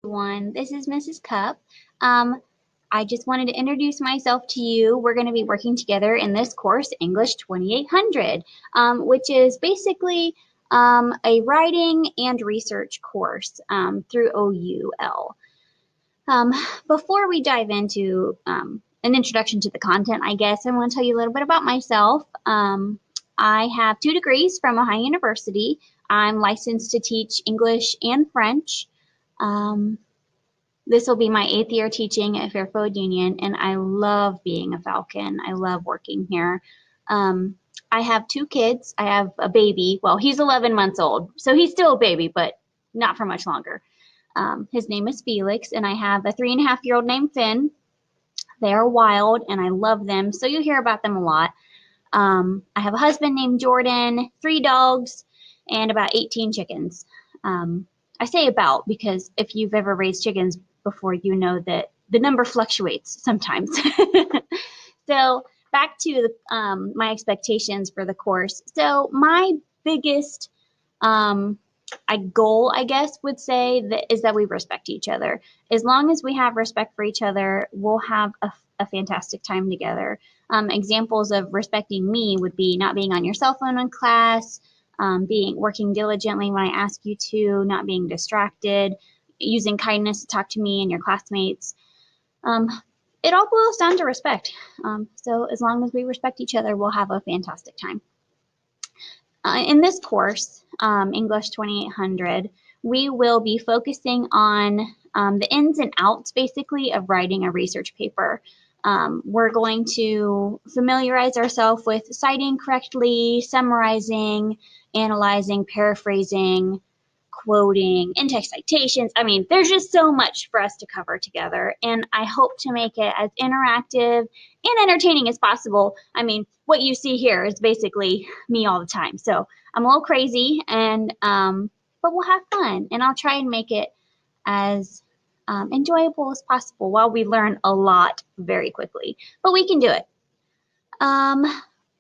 Everyone, this is Mrs. Cupp. Um, I just wanted to introduce myself to you. We're going to be working together in this course, English 2800, which is basically a writing and research course through OUL. Um, Before we dive into an introduction to the content, I guess I want to tell you a little bit about myself. I have 2 degrees from Ohio University. I'm licensed to teach English and French. Um, this will be my 8th year teaching at Fairfield Union, and I love being a Falcon. I love working here. Um, I have 2 kids. I have a baby. Well, he's 11 months old, so he's still a baby, but not for much longer. His name is Felix, and I have a 3.5-year-old named Finn. They are wild, and I love them, so you'll hear about them a lot. I have a husband named Jordan, 3 dogs, and about 18 chickens. I say about because if you've ever raised chickens before, you know that the number fluctuates sometimes. So back to my expectations for the course. So my biggest goal, I guess, would say is that we respect each other. As long as we have respect for each other, we'll have a fantastic time together. Examples of respecting me would be not being on your cell phone in class, working diligently when I ask you to, not being distracted, using kindness to talk to me and your classmates. It all boils down to respect. So as long as we respect each other, we'll have a fantastic time. In this course, English 2800, we will be focusing on the ins and outs, basically, of writing a research paper. We're going to familiarize ourselves with citing correctly, summarizing, analyzing, paraphrasing, quoting, in-text citations. I mean, there's just so much for us to cover together, and I hope to make it as interactive and entertaining as possible. I mean, what you see here is basically me all the time. So I'm a little crazy, and but we'll have fun, and I'll try and make it as enjoyable as possible while we learn a lot very quickly. But we can do it.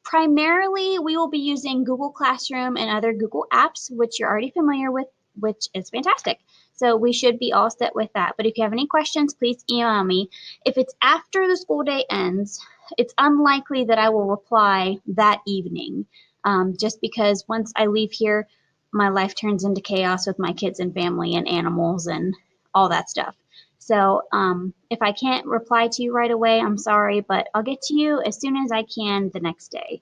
Primarily, we will be using Google Classroom and other Google apps, which you're already familiar with, which is fantastic. So we should be all set with that. But if you have any questions, please email me. If it's after the school day ends, it's unlikely that I will reply that evening, just because once I leave here, my life turns into chaos with my kids and family and animals and all that stuff. So if I can't reply to you right away, I'm sorry, but I'll get to you as soon as I can the next day.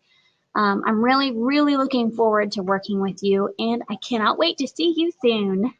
I'm really, really looking forward to working with you, and I cannot wait to see you soon.